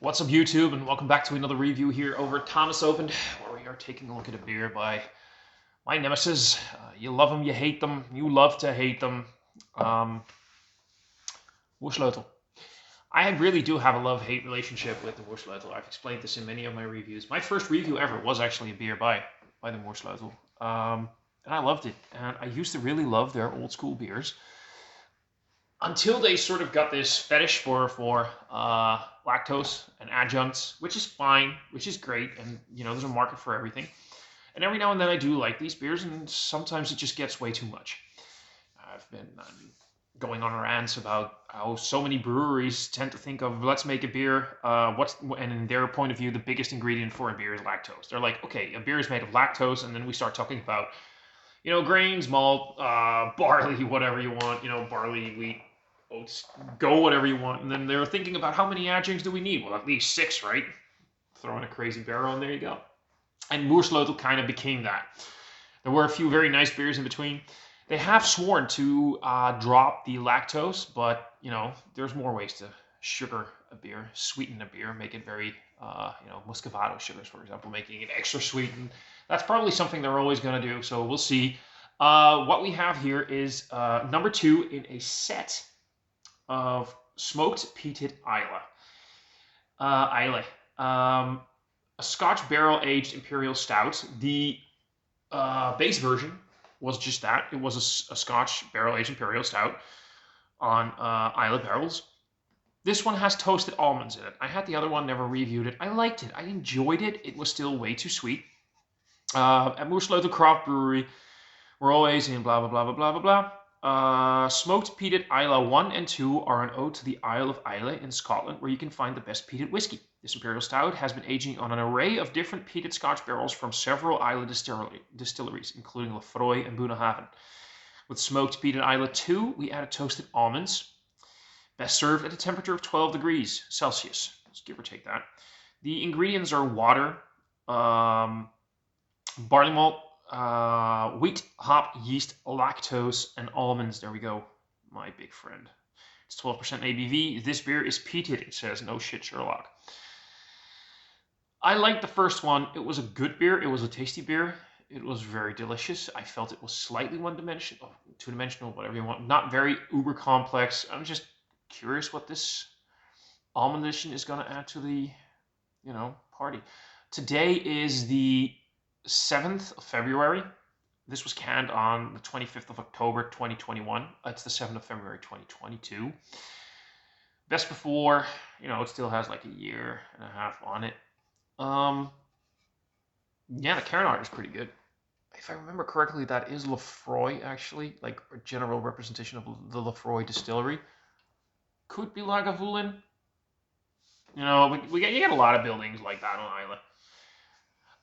What's up, YouTube, and welcome back to another review here over at Thomas Opent, where we are taking a look at a beer by my nemesis. You love them, you hate them, you love to hate them. Moersleutel. I really do have a love-hate relationship with the Moersleutel. I've explained this in many of my reviews. My first review ever was actually a beer by the Moersleutel, and I loved it. And I used to really love their old school beers, until they sort of got this fetish for lactose and adjuncts, which is fine, which is great, and there's a market for everything. And every now and then I do like these beers, and sometimes it just gets way too much. I've been going on rants about how so many breweries tend to think of, let's make a beer, and in their point of view, the biggest ingredient for a beer is lactose. They're like, okay, a beer is made of lactose, and then we start talking about grains, malt, barley, whatever you want, barley, wheat, oats, go whatever you want. And then they're thinking about how many adjuncts do we need? Well, at least 6, right? Throw in a crazy barrel and there you go. And Moersleutel kind of became that. There were a few very nice beers in between. They have sworn to drop the lactose, but, there's more ways to sugar a beer, sweeten a beer, make it very, Muscovado sugars, for example, making it extra sweet. And that's probably something they're always going to do, so we'll see. What we have here is number 2 in a set of smoked peated Islay. A Scotch barrel-aged imperial stout. The base version was just that. It was a Scotch barrel-aged imperial stout on Islay barrels. This one has toasted almonds in it. I had the other one, never reviewed it. I liked it. I enjoyed it. It was still way too sweet. At Moersleutel Craft Brewery, we're always in blah, blah, blah, blah, blah, blah, blah. Smoked peated Islay 1 and 2 are an ode to the Isle of Islay in Scotland, where you can find the best peated whiskey. This imperial stout has been aging on an array of different peated Scotch barrels from several Islay distilleries, including Lefroy and Bunnahabhain. With smoked peated Islay 2, we added toasted almonds, best served at a temperature of 12 degrees Celsius, just give or take that. The ingredients are water, barley malt, wheat, hop, yeast, lactose, and almonds. There we go, my big friend. It's 12% ABV. This beer is peated, it says. No shit, Sherlock. I liked the first one. It was a good beer. It was a tasty beer. It was very delicious. I felt it was slightly two-dimensional, whatever you want. Not very uber complex. I'm just curious what this almond edition is going to add to the, party. Today is the 7th of February. This was canned on the 25th of October 2021. It's the 7th of February 2022. Best before, it still has like a year and a half on it. Yeah, the Karen art is pretty good. If I remember correctly, that is Lefroy, actually, like a general representation of the Lefroy distillery. Could be Lagavulin. You get a lot of buildings like that on Islay.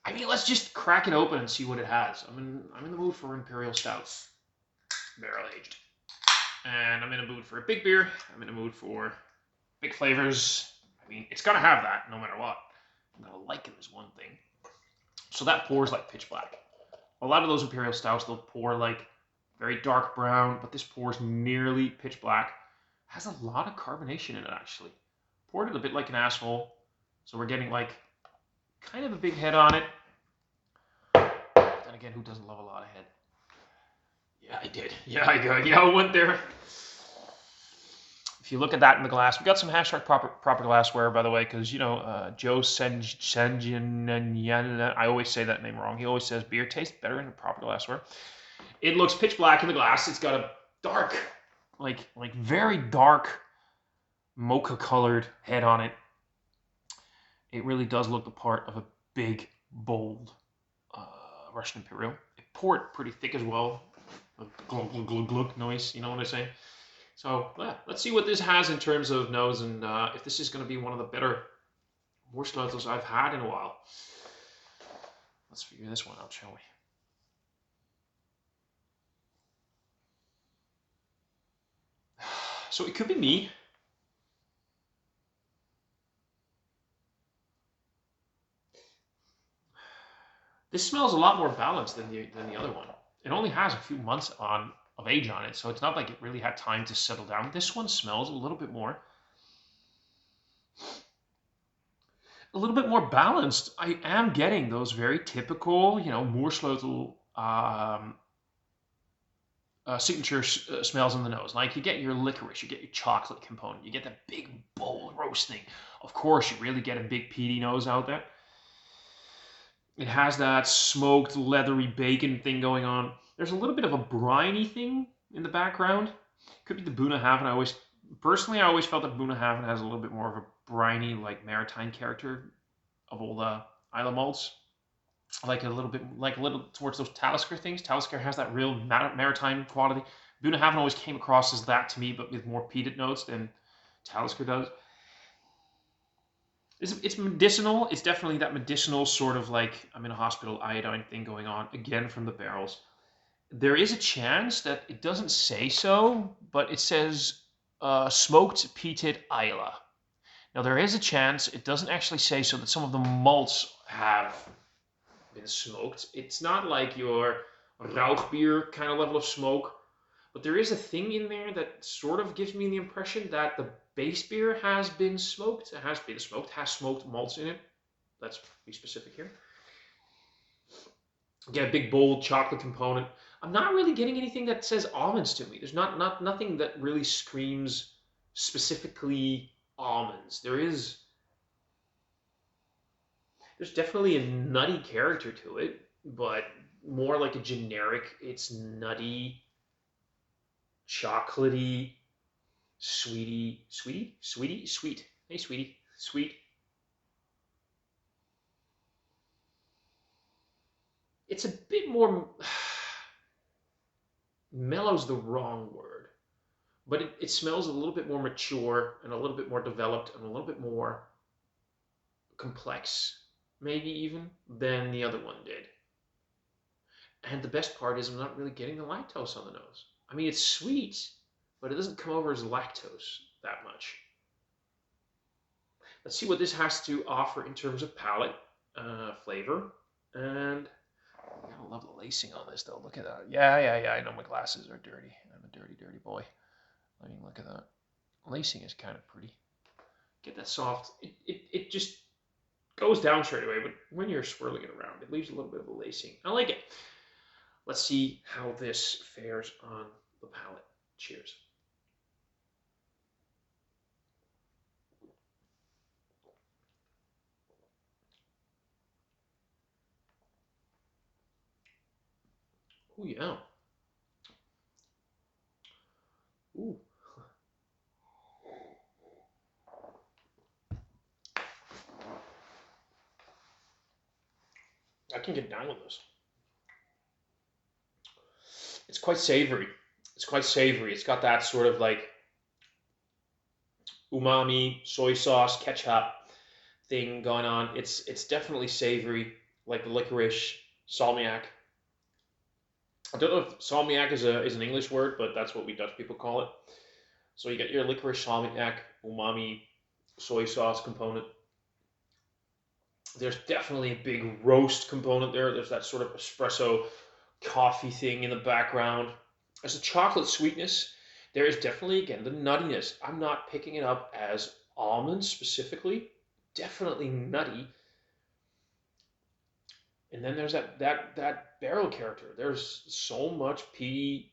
I mean, let's just crack it open and see what it has. I'm in the mood for imperial stouts, barrel aged, and I'm in the mood for a big beer. I'm in the mood for big flavors. I mean, it's gonna have that no matter what. I'm gonna like it is one thing. So that pours like pitch black. A lot of those imperial stouts, they'll pour like very dark brown, but this pours nearly pitch black. Has a lot of carbonation in it actually. Poured it a bit like an asshole, so we're getting like kind of a big head on it. Then again, who doesn't love a lot of head? Yeah, I did. Yeah, I went there. If you look at that in the glass, we got some hashtag proper glassware, by the way, because Joe Senjan, I always say that name wrong. He always says beer tastes better in a proper glassware. It looks pitch black in the glass. It's got a dark, like very dark mocha colored head on it. It really does look the part of a big, bold Russian Imperial. It poured pretty thick as well. A glug, glug, glug, glug noise, you know what I say? So, yeah, let's see what this has in terms of nose and if this is going to be one of the better Moersleutel's I've had in a while. Let's figure this one out, shall we? So it could be me. This smells a lot more balanced than the other one. It only has a few months of age on it, so it's not like it really had time to settle down. This one smells a little bit more a little bit more balanced. I am getting those very typical, Moersleutel signature smells in the nose. Like you get your licorice, you get your chocolate component, you get that big bold roasting. Of course, you really get a big peaty nose out there. It has that smoked leathery bacon thing going on. There's a little bit of a briny thing in the background. Could be the Boonhaven. I always felt that Boonhaven has a little bit more of a briny, like maritime character of all the Islay malts. Like a little towards those Talisker things. Talisker has that real maritime quality. Boonhaven always came across as that to me, but with more peated notes than Talisker does. It's medicinal. It's definitely that medicinal sort of like I'm in a hospital iodine thing going on again from the barrels. There is a chance that it doesn't say so, but it says smoked peated Islay. Now there is a chance it doesn't actually say so that some of the malts have been smoked. It's not like your Rauchbier kind of level of smoke, but there is a thing in there that sort of gives me the impression that the base beer has been smoked. It has been smoked, has smoked malts in it. Let's be specific here. Get a big bold chocolate component. I'm not really getting anything that says almonds to me. There's nothing that really screams specifically almonds. There's definitely a nutty character to it, but more like a generic. It's nutty, chocolatey, sweet. Hey, sweetie, sweet. It's a bit more. Mellow's the wrong word, but it smells a little bit more mature and a little bit more developed and a little bit more complex, maybe even, than the other one did. And the best part is I'm not really getting the lactose on the nose. I mean, it's sweet, but it doesn't come over as lactose that much. Let's see what this has to offer in terms of palate, flavor, and I love the lacing on this though. Look at that. Yeah. I know my glasses are dirty. I'm a dirty boy. I mean, look at that. Lacing is kind of pretty. Get that soft. It just goes down straight away, but when you're swirling it around, it leaves a little bit of a lacing. I like it. Let's see how this fares on the palate. Cheers. Oh yeah. Ooh. I can get down with this. It's quite savory. It's got that sort of like umami, soy sauce, ketchup thing going on. It's definitely savory, like the licorice, salmiak. I don't know if salmiak is an English word, but that's what we Dutch people call it. So you get your licorice, salmiak, umami, soy sauce component. There's definitely a big roast component there. There's that sort of espresso coffee thing in the background. There's a chocolate sweetness. There is definitely, again, the nuttiness. I'm not picking it up as almonds specifically. Definitely nutty. And then there's that barrel character. There's so much peaty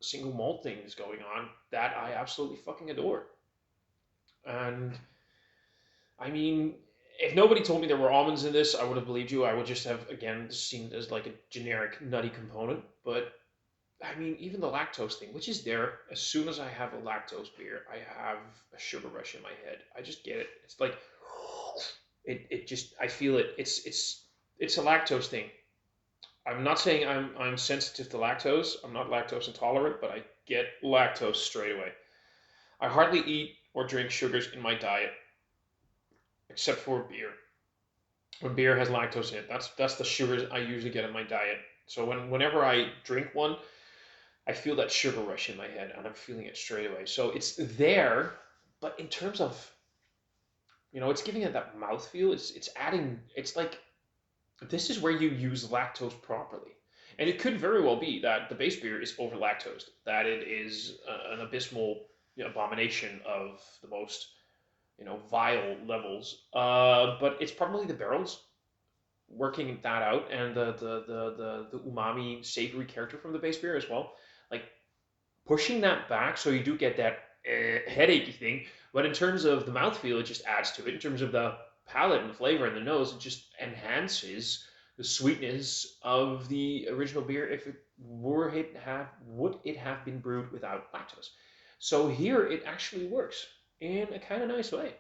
single malt things going on that I absolutely fucking adore. And I mean, if nobody told me there were almonds in this, I would have believed you. I would just have, again, seen it as like a generic nutty component. But I mean, even the lactose thing, which is there, as soon as I have a lactose beer, I have a sugar rush in my head. I just get it. It's like, it just, I feel it. It's a lactose thing. I'm not saying I'm sensitive to lactose. I'm not lactose intolerant, but I get lactose straight away. I hardly eat or drink sugars in my diet, except for beer. When beer has lactose in it, that's the sugars I usually get in my diet. So whenever I drink one, I feel that sugar rush in my head, and I'm feeling it straight away. So it's there, but in terms of, it's giving it that mouthfeel. It's adding. It's like this is where you use lactose properly. And it could very well be that the base beer is over lactosed, that it is an abysmal abomination of the most vile levels. But it's probably the barrels working that out, and the umami savory character from the base beer as well, like pushing that back, so you do get that headachy thing. But in terms of the mouthfeel, it just adds to it. In terms of the palate and the flavor and the nose, it just enhances the sweetness of the original beer if it would it have been brewed without lactose. So here it actually works in a kind of nice way.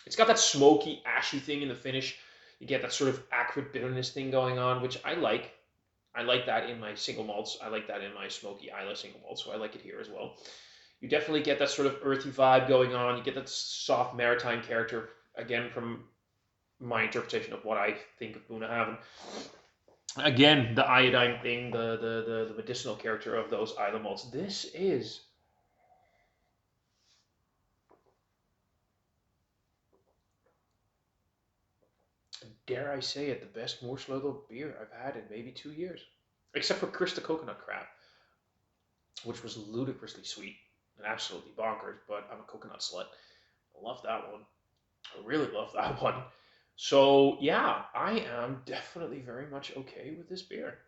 It's got that smoky, ashy thing in the finish. You get that sort of acrid bitterness thing going on, which I like. I like that in my single malts. I like that in my smoky Islay single malt, so I like it here as well. You definitely get that sort of earthy vibe going on. You get that soft maritime character, again, from my interpretation of what I think of Bunnahabhain. Again, the iodine thing, the medicinal character of those Islay malts. This is, dare I say it, the best Moersleutel beer I've had in maybe 2 years. Except for Chris the Coconut Crab, which was ludicrously sweet and absolutely bonkers, but I'm a coconut slut. I love that one. I really love that one. So yeah, I am definitely very much okay with this beer.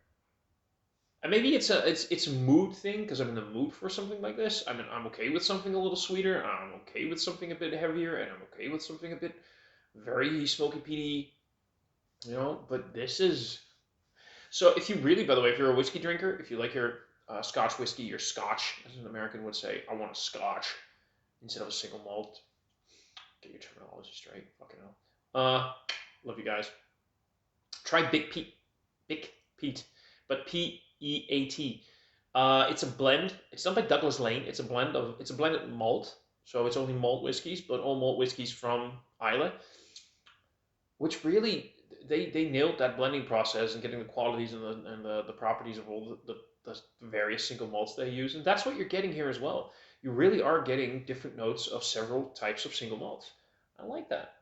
And maybe it's a mood thing because I'm in the mood for something like this. I mean, I'm okay with something a little sweeter. I'm okay with something a bit heavier, and I'm okay with something a bit very smoky peaty. But this is so. If you really, by the way, if you're a whiskey drinker, if you like your Scotch whiskey, your Scotch, as an American would say, I want a Scotch instead of a single malt. Get your terminology straight. Fucking hell. Love you guys. Try Big Pete. Big Pete. But Peat. It's a blend. It's not by Douglas Lane. It's a blended malt. So it's only malt whiskeys, but all malt whiskeys from Islay, which really they nailed that blending process and getting the qualities and the properties of all the various single malts they use, and that's what you're getting here as well. You really are getting different notes of several types of single malts. I like that.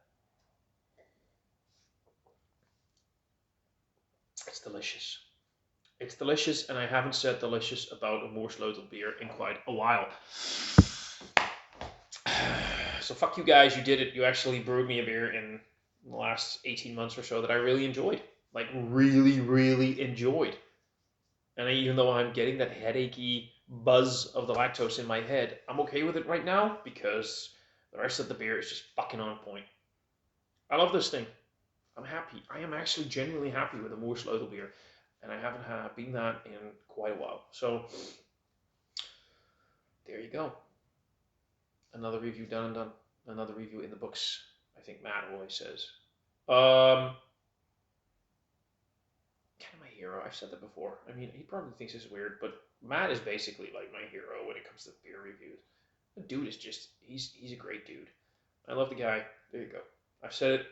It's delicious. It's delicious, and I haven't said delicious about a Moersleutel beer in quite a while. So fuck you guys, you did it. You actually brewed me a beer in the last 18 months or so that I really enjoyed. Like, really, really enjoyed. And even though I'm getting that headachy buzz of the lactose in my head, I'm okay with it right now because the rest of the beer is just fucking on point. I love this thing. I'm happy. I am actually genuinely happy with a Moersleutel beer, and I haven't been that in quite a while. So there you go. Another review done and done. Another review in the books. I think Matt always says. Kind of my hero. I've said that before. I mean, he probably thinks it's weird, but Matt is basically like my hero when it comes to beer reviews. The dude is just he's a great dude. I love the guy. There you go. I've said it.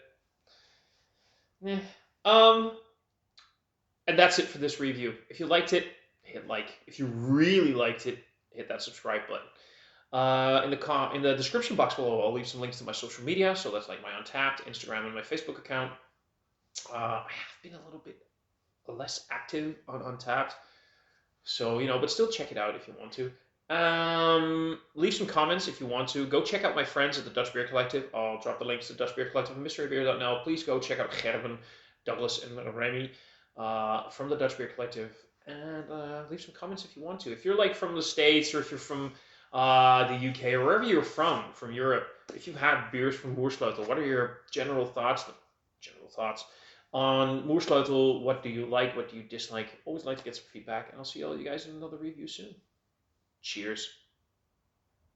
Yeah. And that's it for this review. If you liked it, hit like. If you really liked it, hit that subscribe button. In the description box below, I'll leave some links to my social media. So that's like my Untapped, Instagram, and my Facebook account. I have been a little bit less active on Untapped, so but still check it out if you want to. Leave some comments if you want to. Go check out my friends at the Dutch Beer Collective. I'll drop the links to Dutch Beer Collective and mysterybeer.nl. Please go check out Gerben, Douglas, and Remy from the Dutch Beer Collective, and leave some comments if you want to. If you're like from the States, or if you're from the UK, or wherever you're from Europe, if you've had beers from Moersleutel, what are your general thoughts on Moersleutel? What do you like? What do you dislike? Always like to get some feedback, and I'll see all you guys in another review soon. Cheers.